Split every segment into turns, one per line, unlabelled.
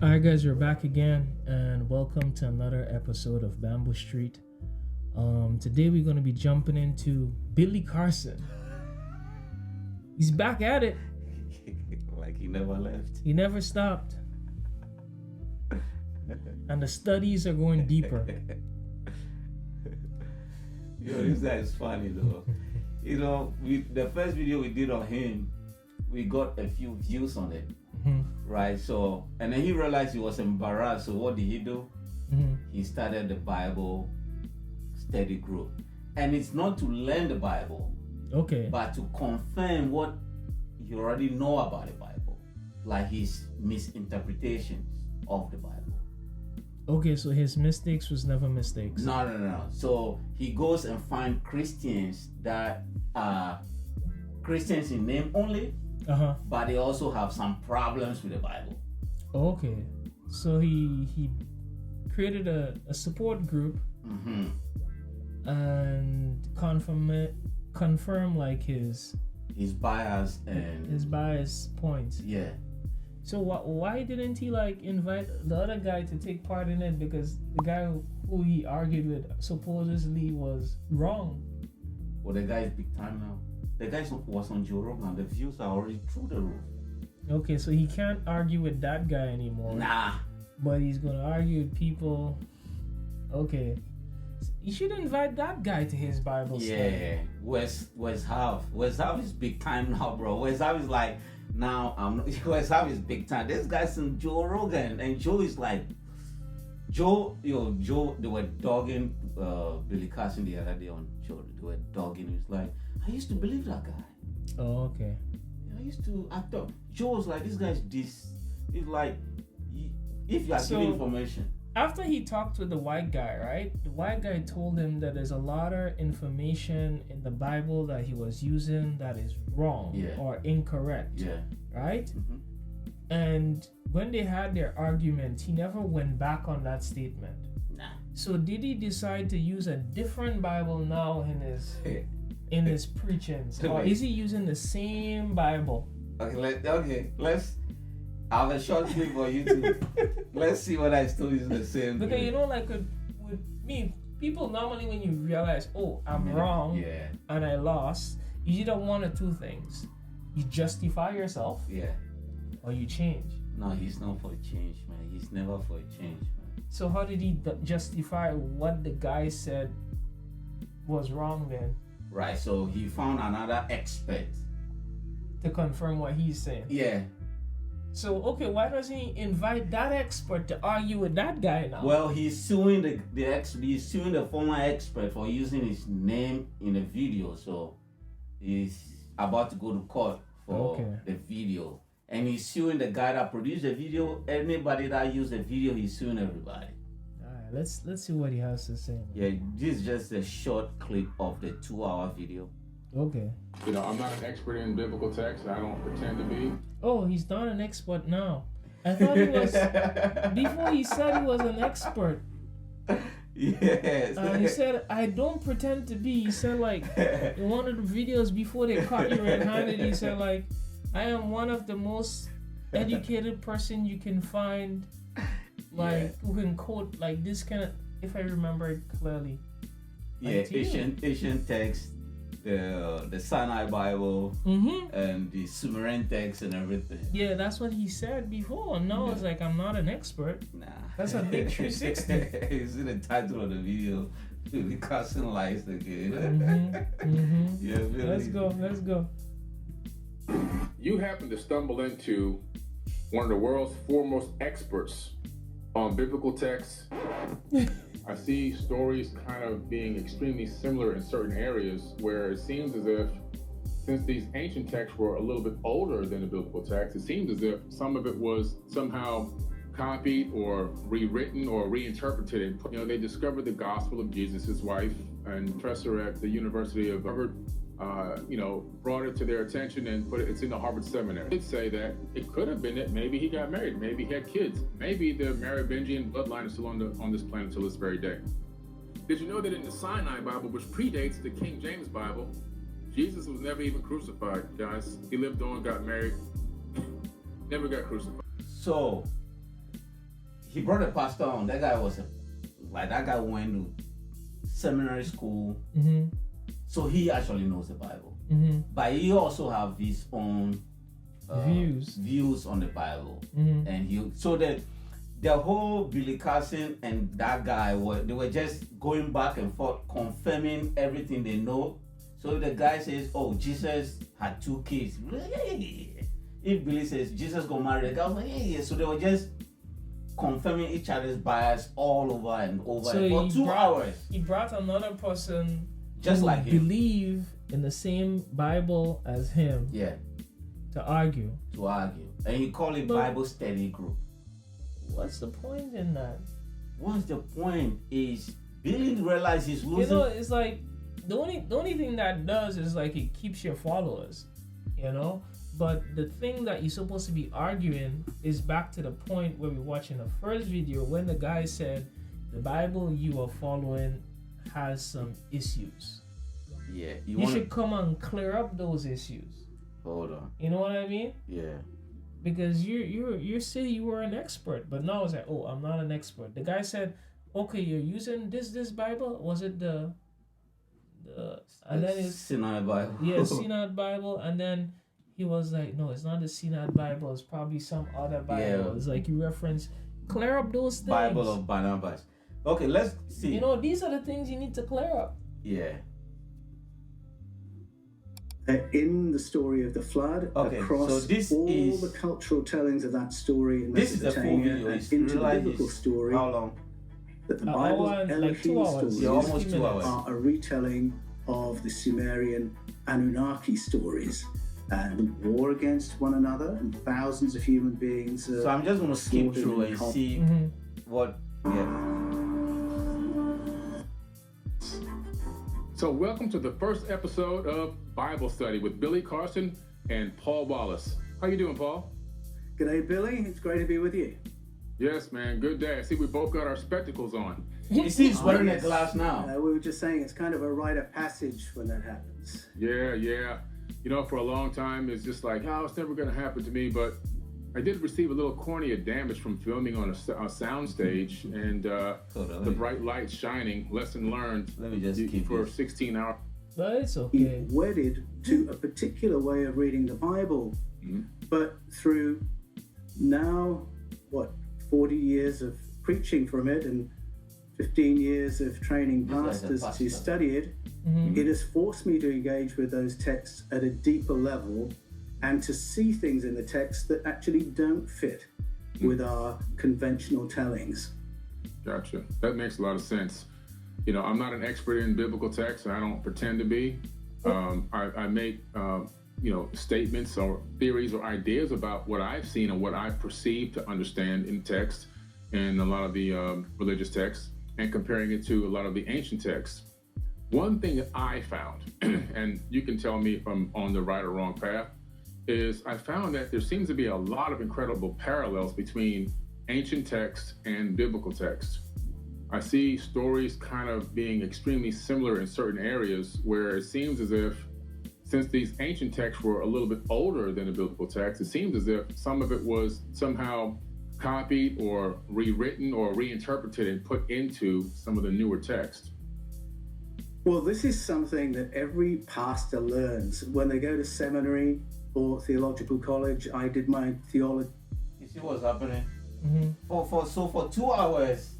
Alright guys, we're back again and welcome to another episode of Bamboo Street. Today we're going to be jumping into Billy Carson. He's back at it.
Like he never left.
He never stopped. And the studies are going deeper.
This guy is funny though. The first video we did on him, we got a few views on it. Right, so and then he realized he was embarrassed. So what did he do? He started the Bible study group, and it's not to learn the Bible, but to confirm what you already know about the Bible, like his misinterpretations of the Bible.
Okay, so his mistakes was never mistakes.
No. So he goes and finds Christians that are Christians in name only. But they also have some problems with the Bible.
Okay, so he created a support group and confirm like his
bias and
his bias points.
Yeah.
So why didn't he like invite the other guy to take part in it? Because the guy who he argued with supposedly was wrong.
Well, the guy is big time now. The guy was on Joe Rogan. The views are already through the roof.
Okay, so he can't argue with that guy anymore.
Nah.
But he's gonna argue with people. Okay. You should invite that guy to his Bible study.
Yeah. Wes Huff. Wes Huff is big time now, bro. Wes Huff is like, Wes Huff is big time. This guy's on Joe Rogan, and Joe is like, Joe, they were dogging Billy Carson the other day on Joe. They were dogging. He was like, I used to believe that guy.
Oh, okay.
I thought Joe was like, this guy's this. It's like, if you are giving information.
After he talked with the white guy, right? The white guy told him that there's a lot of information in the Bible that he was using that is wrong or incorrect.
Yeah.
Right? And when they had their argument, he never went back on that statement.
Nah. So
did he decide to use a different Bible now in his preachings, or is he using the same Bible?
Let's I have a short clip for you too. Let's see what I still use the same.
Because like with me, people normally when you realize, I'm wrong and I lost, you either one or two things. You justify yourself, or you change.
No, he's not for a change, man. He's never for a change, man.
So how did he justify what the guy said was wrong then?
Right, so he found another expert
to confirm what he's saying.
Yeah.
So why doesn't he invite that expert to argue with that guy now?
Well, he's suing he's suing the former expert for using his name in a video. So he's about to go to court for the video, and he's suing the guy that produced the video. Anybody that used the video, he's suing everybody.
Let's see what he has to say. Man.
Yeah, this is just a short clip of the 2-hour video.
Okay.
I'm not an expert in biblical text. I don't pretend to be.
Oh, he's not an expert now. I thought he was. Before he said he was an expert.
Yes.
He said, I don't pretend to be. He said, like, in one of the videos before they caught you red-handed, he said, like, I am one of the most educated person you can find. Like who can quote like this kind of, if I remember it clearly.
Like Asian text, the Sinai Bible, and the Sumerian text and everything.
Yeah, that's what he said before. No, it's like I'm not an expert.
Nah,
that's a big 360.
You see the title of the video, the Carson lies again. Yeah, really.
Let's go.
You happen to stumble into one of the world's foremost experts on biblical texts. I see stories kind of being extremely similar in certain areas where it seems as if, since these ancient texts were a little bit older than the biblical text, it seems as if some of it was somehow copied or rewritten or reinterpreted. They discovered the gospel of Jesus, his wife, and professor at the University of Harvard brought it to their attention and it's in the Harvard Seminary. They'd say that it could have been that maybe he got married, maybe he had kids, maybe the Merovingian bloodline is still on this planet till this very day. Did you know that in the Sinai Bible, which predates the King James Bible, Jesus was never even crucified, guys. He lived on, got married, never got crucified.
So, he brought a pastor on. That guy that guy went to seminary school, so he actually knows the Bible. But he also have his own views on the Bible, and the whole Billy Carson and that guy they were just going back and forth, confirming everything they know. So if the guy says, "Oh, Jesus had 2 kids," if Billy says Jesus got married, the guy was like, "Yeah." So they were just confirming each other's bias all over and over for 2 hours.
He brought another person
just
who
like him,
believe in the same Bible as him.
Yeah.
To argue.
And he called it Bible study group.
What's the point in that?
What's the point is Billy realized he's losing.
It's like the only thing that does is like it keeps your followers, But the thing that you're supposed to be arguing is back to the point where we watched in the first video when the guy said the Bible you are following has some issues.
Yeah.
You should come and clear up those issues.
Hold on.
You know what I mean?
Yeah.
Because you say you were an expert, but now it's like, oh, I'm not an expert. The guy said, okay, you're using this Bible. Was it the and then it's
Synod Bible?
Yeah, Synod Bible, and then he was like, no, it's not the Synod Bible. It's probably some other Bible.
Yeah.
It's like you reference, clear up those things.
Bible of Barnabas. Okay, let's see.
These are the things you need to clear up.
Yeah.
In the story of the flood, across all the cultural tellings of that story in Mesopotamia and into the biblical story,
how long?
That the Bible's Elohim stories
almost 2 hours.
are a retelling of the Sumerian Anunnaki stories and the war against one another and thousands of human beings.
So I'm just going to skip through and see what. Yeah.
So welcome to the first episode of Bible Study with Billy Carson and Paul Wallis. How you doing, Paul?
G'day, Billy. It's great to be with you.
Yes, man. Good day. I see we both got our spectacles on.
You see he's wearing a glass now.
We were just saying it's kind of a rite of passage when that happens.
Yeah. For a long time, it's just like, it's never going to happen to me. But I did receive a little cornea damage from filming on a sound stage, and the bright lights shining. Lesson learned.
Let me just keep
for 16 hours.
But it's okay.
Wedded to a particular way of reading the Bible, but through now 40 years of preaching from it and 15 years of training pastors to study it, it has forced me to engage with those texts at a deeper level and to see things in the text that actually don't fit with our conventional tellings.
Gotcha. That makes a lot of sense. I'm not an expert in biblical text, and I don't pretend to be. I make, statements or theories or ideas about what I've seen and what I perceive to understand in text and a lot of the religious texts, and comparing it to a lot of the ancient texts. One thing that I found, and you can tell me if I'm on the right or wrong path, is I found that there seems to be a lot of incredible parallels between ancient texts and biblical texts. I see stories kind of being extremely similar in certain areas where it seems as if, since these ancient texts were a little bit older than the biblical text, it seems as if some of it was somehow copied or rewritten or reinterpreted and put into some of the newer texts.
Well, this is something that every pastor learns when they go to seminary or theological college. I did my theology.
You see what's happening? For 2 hours,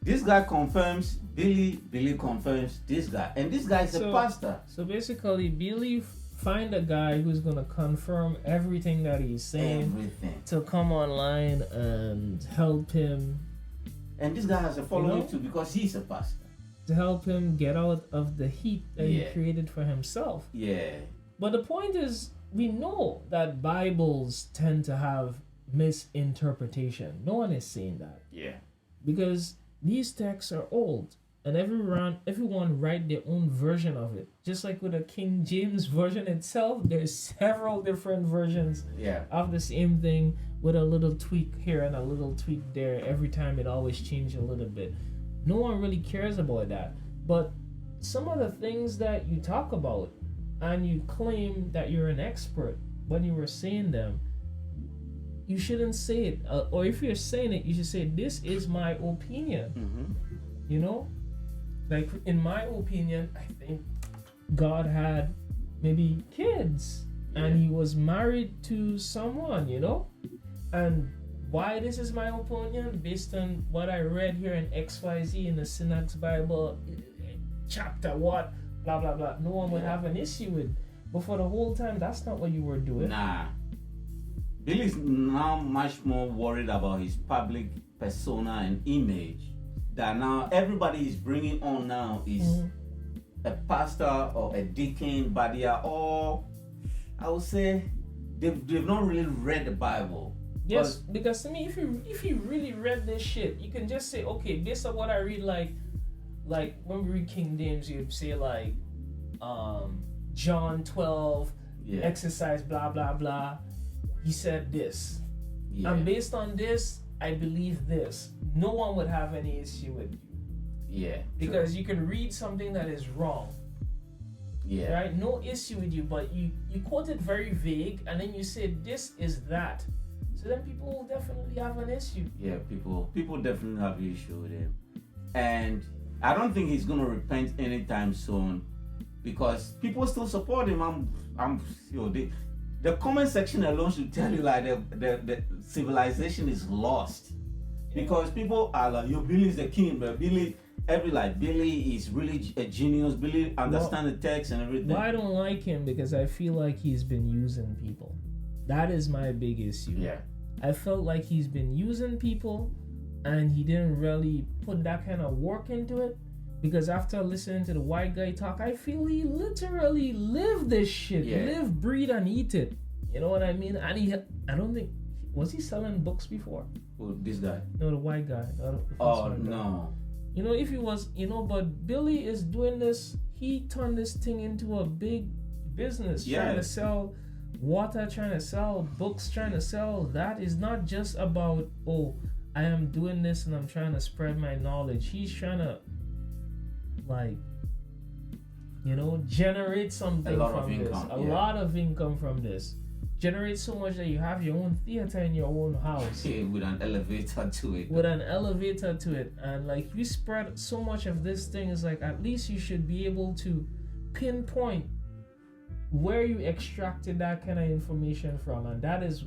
this guy confirms Billy confirms this guy, and this guy is a pastor.
So basically, Billy find a guy who's gonna confirm everything that he's saying to come online and help him.
And this guy has a following too because he's a pastor.
To help him get out of the heat that he created for himself.
Yeah.
But the point is, we know that Bibles tend to have misinterpretation. No one is saying that.
Yeah.
Because these texts are old, and everyone write their own version of it. Just like with the King James version itself, there's several different versions of the same thing with a little tweak here and a little tweak there. Every time it always changes a little bit. No one really cares about that. But some of the things that you talk about and you claim that you're an expert when you were saying them, you shouldn't say it. Or if you're saying it, you should say, this is my opinion. You know? Like, in my opinion, I think God had maybe kids. And he was married to someone, you know? And why this is my opinion? Based on what I read here in XYZ in the Syntax Bible, chapter what, blah, blah, blah. No one would have an issue with. But for the whole time, that's not what you were doing.
Nah. Billy's now much more worried about his public persona and image. That now everybody is bringing on now is a pastor or a deacon, but they are all, I would say, they've not really read the Bible.
Yes, because to me, if you really read this shit, you can just say, okay, based on what I read, like when we read King James, you'd say like John 12, exercise, blah blah blah. He said this, and based on this, I believe this. No one would have any issue with you.
Yeah.
Because
true.
you can read something that is wrong.
Yeah.
Right? No issue with you, but you quote it very vague, and then you say this is that. So then people will definitely have an issue.
Yeah, people definitely have an issue with him. And I don't think he's gonna repent anytime soon, because people still support him. The comment section alone should tell you like the civilization is lost. Because people are like, yo, Billy is the king, but Billy is really a genius. Billy understands the text and everything.
Well, I don't like him because I feel like he's been using people. That is my big issue.
Yeah.
I felt like he's been using people and he didn't really put that kind of work into it. Because after listening to the white guy talk, I feel he literally lived this shit.
Yeah.
Live, breathe, and eat it. You know what I mean? And I don't think, was he selling books before?
Who, this guy?
No, the white guy.
No.
You know, if he was, but Billy is doing this, he turned this thing into a big business. Trying to sell water, trying to sell books, trying to sell that. Is not just about, I am doing this and I'm trying to spread my knowledge. He's trying to, generate something from this. A lot of income from this. Generate so much that you have your own theater in your own house.
Yeah, with an elevator to it. And you spread so much of this thing, is like, at least you should be able to pinpoint where you extracted that kind of information from. And that is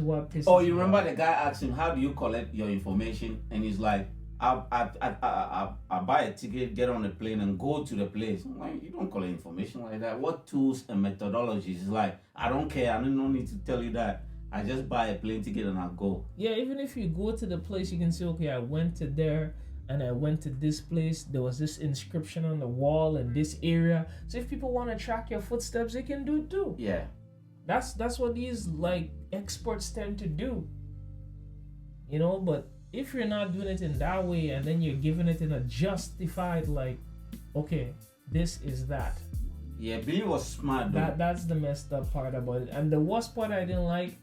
what pisses me off. You remember the guy asked him, how do you collect your information? And he's like, I buy a ticket, get on a plane, and go to the place. I'm like, you don't collect information like that. What tools and methodologies? It's like, I don't care. I don't need to tell you that. I just buy a plane ticket and I go.
Yeah, even if you go to the place, you can say, okay, I went to there and I went to this place. There was this inscription on the wall in this area. So if people want to track your footsteps, they can do it too.
Yeah.
That's what these experts tend to do. But if you're not doing it in that way, and then you're giving it in a justified, okay, this is that.
Yeah, Billy was smart though.
That's the messed up part about it. And the worst part I didn't like,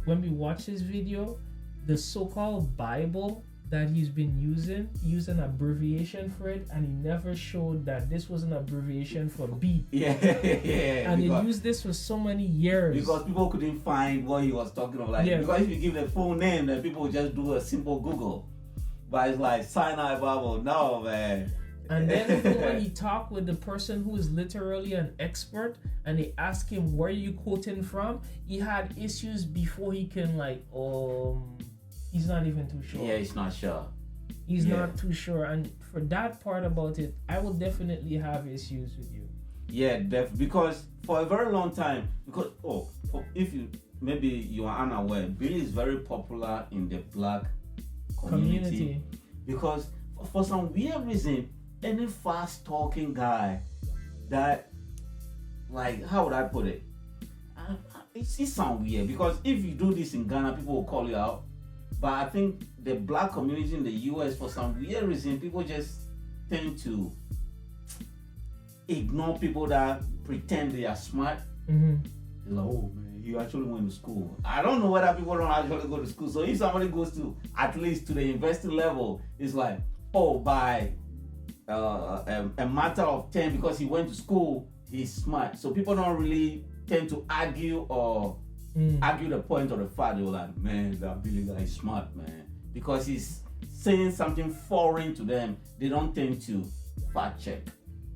when we watched his video, the so-called Bible that he's been using abbreviation for it, and he never showed that this was an abbreviation for B.
Yeah.
And he used this for so many years.
Because people couldn't find what he was talking about. Because if you give the full name, then people would just do a simple Google. But it's like Sinai Bible, no man.
And then even when he talked with the person who is literally an expert, and they asked him, where are you quoting from? He had issues before he can he's not even too sure.
Yeah, he's not sure.
He's not too sure. And for that part about it, I will definitely have issues with you.
Yeah, because for a very long time, if you are unaware, Billy is very popular in the black community. Because for some weird reason, any fast talking guy that, how would I put it? It sounds weird, because if you do this in Ghana, people will call you out. But I think the black community in the US, for some weird reason, people just tend to ignore people that pretend they are smart.
Mm-hmm.
They're like, oh man, you actually went to school. I don't know whether people don't actually go to school. So if somebody goes to at least to the university level, it's like, by a matter of 10, because he went to school, he's smart. So people don't really tend to argue or argue the point of the fact. They were like, man, that Billy guy is smart, man, because he's saying something foreign to them. They don't tend to fact check.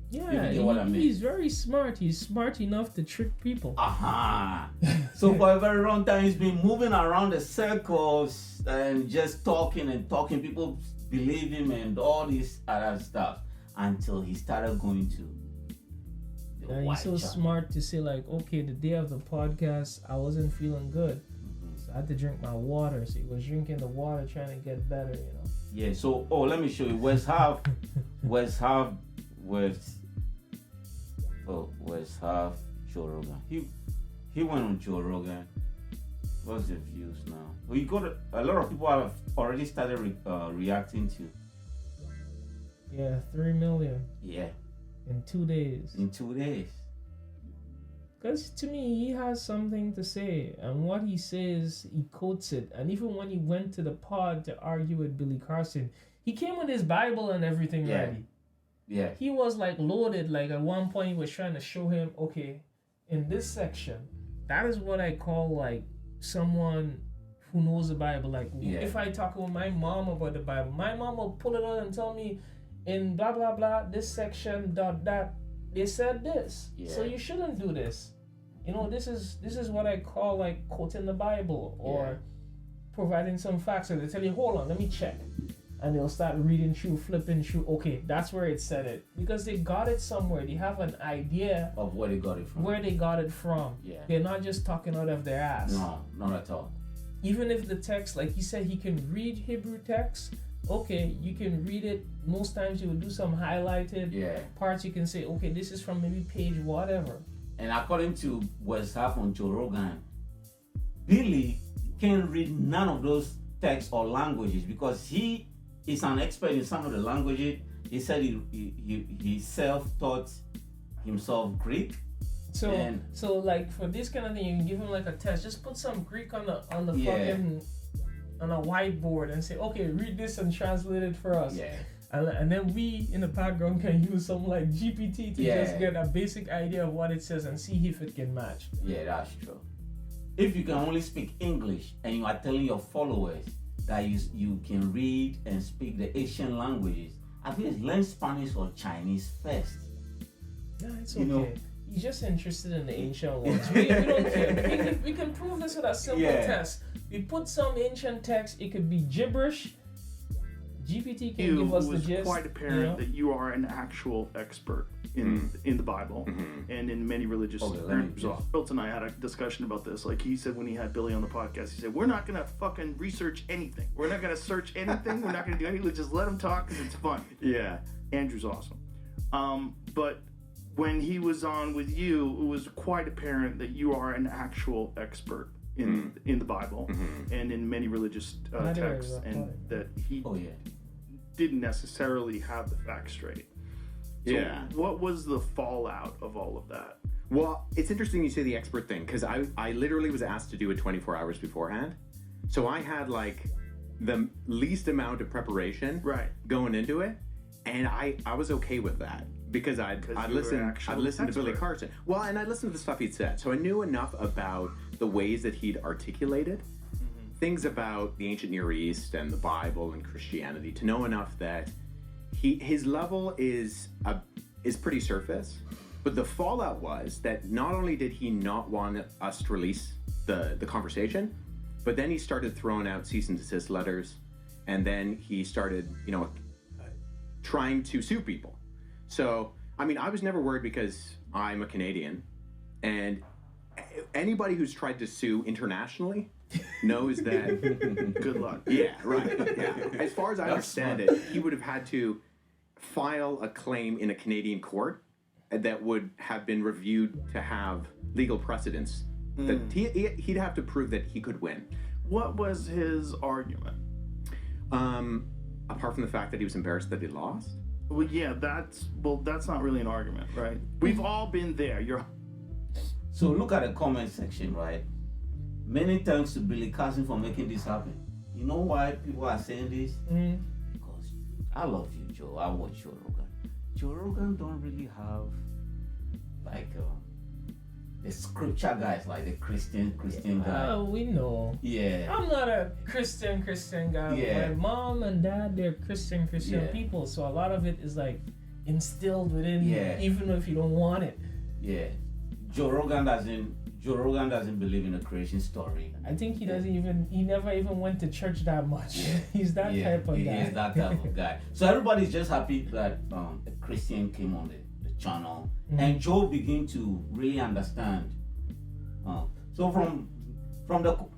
Yeah, he's very smart. He's smart enough to trick people.
So for a very long time, he's been moving around the circles and just talking and talking. People believe him and all this other stuff until he started going to the
and he's so
channel.
smart to say like, okay, the day of the podcast, I wasn't feeling good. So I had to drink my water. So he was drinking the water trying to get better, you know.
Yeah, so, let me show you. Wes Huff, Joe Rogan. He went on Joe Rogan. What's the views now? Well, you got a lot of people have already started reacting to.
Yeah, 3 million.
Yeah.
In 2 days.
In 2 days.
Because to me, he has something to say. And what he says, he quotes it. And even when he went to the pod to argue with Billy Carson, he came with his Bible and everything ready.
Yeah.
He was like loaded. Like at one point, he was trying to show him, okay, in this section, that is what I call like someone who knows the Bible. Like if I talk with my mom about the Bible, my mom will pull it out and tell me in blah, blah, blah, this section, that. They said this, so you shouldn't do this. You know, this is what I call like quoting the Bible or providing some facts. And they tell you, hold on, let me check, and they'll start reading through, flipping through. Okay, that's where it said it because they got it somewhere. They have an idea
of where they got it from.
Yeah, they're not just talking out of their ass.
No, not at all.
Even if the text, like he said, he can read Hebrew text. Okay, you can read it. Most times you will do some highlighted parts. You can say, okay, this is from maybe page whatever.
And according to Wes Huff on Joe Rogan, Billy can read none of those texts or languages because he is an expert in some of the languages. He said he self-taught himself Greek.
So like for this kind of thing, you can give him like a test. Just put some Greek on the fucking on a whiteboard and say, okay, read this and translate it for us.
Yeah.
And then we in the background can use some like GPT to just get a basic idea of what it says and see if it can match.
Yeah, that's true. If you can only speak English and you are telling your followers that you can read and speak the Asian languages, at least learn Spanish or Chinese first.
Yeah, it's okay. You know, he's just interested in the ancient ones. We don't care. We can prove this with a simple test. We put some ancient text. It could be gibberish. GPT can give us the gist.
It was quite apparent that you are an actual expert in the Bible and in many religious terms. Bilt and I had a discussion about this. Like he said when he had Billy on the podcast, he said, we're not going to fucking research anything. We're not going to search anything. We're not going to do anything. Just let him talk because it's fun. Yeah. Andrew's awesome. But when he was on with you, it was quite apparent that you are an actual expert in the Bible and in many religious texts, and that he didn't necessarily have the facts straight. So what was the fallout of all of that?
Well, it's interesting you say the expert thing, because I literally was asked to do it 24 hours beforehand. So I had like the least amount of preparation going into it, and I was okay with that. Because I'd listened to Billy Carson. Well, and I'd listened to the stuff he'd said. So I knew enough about the ways that he'd articulated things about the ancient Near East and the Bible and Christianity to know enough that his level is pretty surface. But the fallout was that not only did he not want us to release the conversation, but then he started throwing out cease and desist letters, and then he started, trying to sue people. So, I mean, I was never worried because I'm a Canadian, and anybody who's tried to sue internationally knows that...
Good luck.
Yeah, right. Yeah. As far as I understand it, he would have had to file a claim in a Canadian court that would have been reviewed to have legal precedence. That he'd have to prove that he could win.
What was his argument?
Apart from the fact that he was embarrassed that he lost?
Well, yeah, that's not really an argument, right? We've all been there.
So look at the comment section, right? Many thanks to Billy Carson for making this happen. You know why people are saying this? Because I love you, Joe. I watch Joe Rogan. Joe Rogan don't really have like the scripture guys, like the Christian guy.
We know.
Yeah.
I'm not a Christian guy.
Yeah.
My mom and dad, they're Christian people. So a lot of it is like instilled within you, even if you don't want it.
Yeah. Joe Rogan doesn't believe in a creation story.
I think he never even went to church that much. Yeah. He's that type of guy.
He's that type of guy. So everybody's just happy that a Christian came on the channel. Mm-hmm. And Joe began to really understand. So from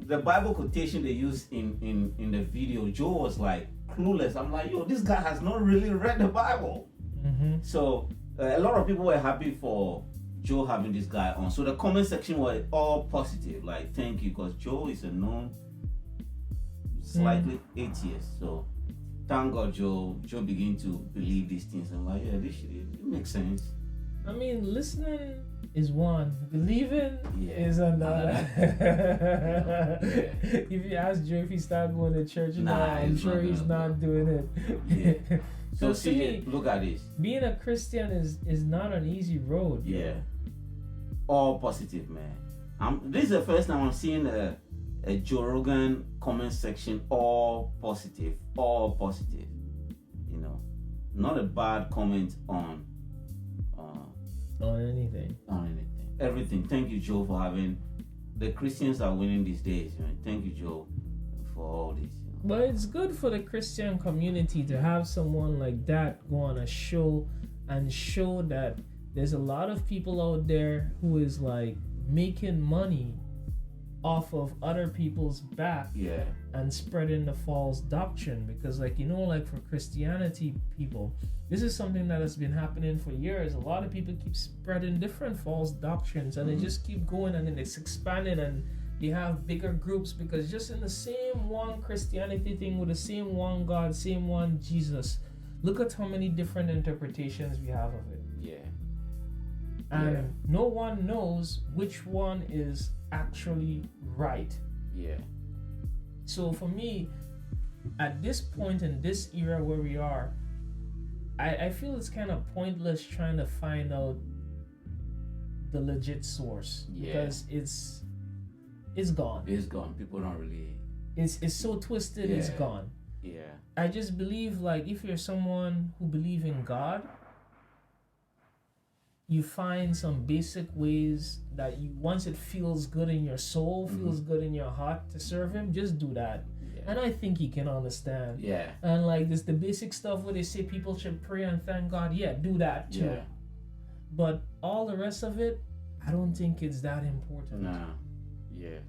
the Bible quotation they used in the video, Joe was like clueless. I'm like, yo, this guy has not really read the Bible. Mm-hmm. So a lot of people were happy for Joe having this guy on. So the comment section was all positive. Like, thank you, because Joe is a known slightly atheist. So thank God Joe began to believe these things. I'm like, yeah, it makes sense.
I mean, listening is one, believing is another. If you ask Joe if he started going to church now, I'm sure he's not doing it.
Yeah. So see, look at this.
Being a Christian is not an easy road.
Yeah. All positive, man. This is the first time I'm seeing a Joe Rogan comment section all positive. You know, not a bad comment on
anything.
Everything. Thank you, Joe, for having. The Christians are winning these days, man. Thank you, Joe, for all this.
But it's good for the Christian community to have someone like that go on a show and show that there's a lot of people out there who is like making money off of other people's back and spreading the false doctrine. Because like, you know, like for Christianity people, this is something that has been happening for years. A lot of people keep spreading different false doctrines and they just keep going and then it's expanding and they have bigger groups because just in the same one Christianity thing with the same one God, same one Jesus, look at how many different interpretations we have of it.
Yeah.
And no one knows which one is actually right.
Yeah.
So for me, at this point in this era where we are, I feel it's kind of pointless trying to find out the legit source because it's gone.
It's gone. People don't really.
It's so twisted. It's gone.
Yeah.
I just believe like if you're someone who believes in God, you find some basic ways that you once it feels good in your soul, feels good in your heart to serve Him. Just do that. And I think He can understand.
Yeah.
And like this, the basic stuff where they say people should pray and thank God. Yeah, do that too.
Yeah.
But all the rest of it, I don't think it's that important.
Nah. Yeah.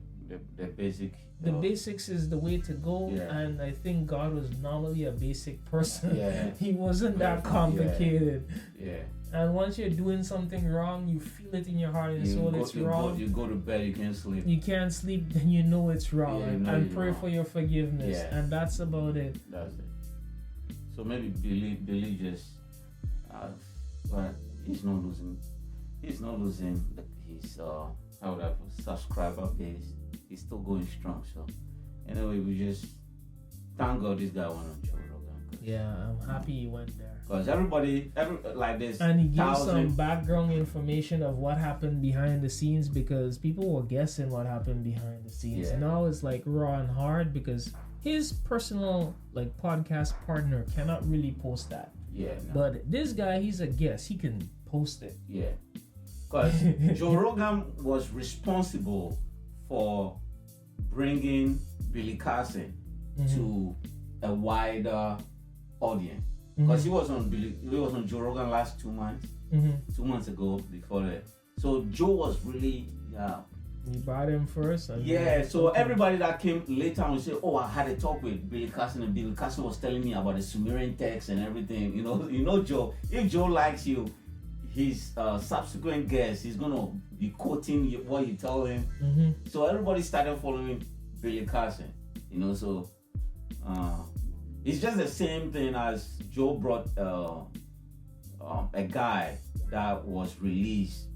The basic.
The basics is the way to go.
Yeah.
And I think God was normally a basic person.
Yeah.
He wasn't that complicated.
Yeah.
And once you're doing something wrong, you feel it in your heart and soul it's wrong.
You go to bed, you can't sleep.
You can't sleep, then you know it's wrong. And pray
wrong.
for your forgiveness.
Yeah.
And that's about it.
That's it. So maybe Billy just, but he's not losing his how would I put, subscriber base. He's still going strong. So anyway, we just thank God this guy went on Joe Rogan.
Yeah, I'm happy he went there.
Because everybody like this.
And he gives some background information of what happened behind the scenes because people were guessing what happened behind the scenes.
Yeah.
Now it's like raw and hard because his personal like podcast partner cannot really post that.
Yeah. No.
But this guy, he's a guest. He can post it.
Yeah. Because Joe Rogan was responsible for bringing Billy Carson to a wider audience. Because he was on Joe Rogan last 2 months. 2 months ago before that. So Joe was really
You brought him first.
So everybody that came later on would say, "Oh, I had a talk with Billy Carson, and Billy Carson was telling me about the Sumerian text and everything." You know, Joe. If Joe likes you, his subsequent guests, he's gonna be quoting what you tell him. So everybody started following Billy Carson. So it's just the same thing as Joe brought a guy that was released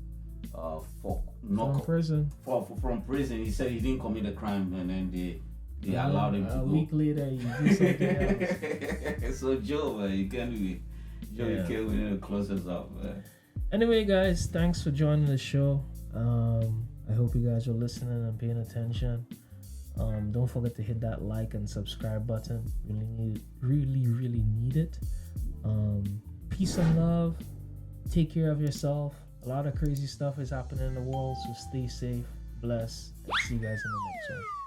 from prison.
From prison. He said he didn't commit a crime, and then they allowed him to go.
A week later, he did something else.
So Joe, you can't be Joe. You can't win the closest up.
Anyway, guys, thanks for joining the show. I hope you guys are listening and paying attention. Don't forget to hit that like and subscribe button. Really need it. Peace and love. Take care of yourself. A lot of crazy stuff is happening in the world, so stay safe, bless, and see you guys in the next one.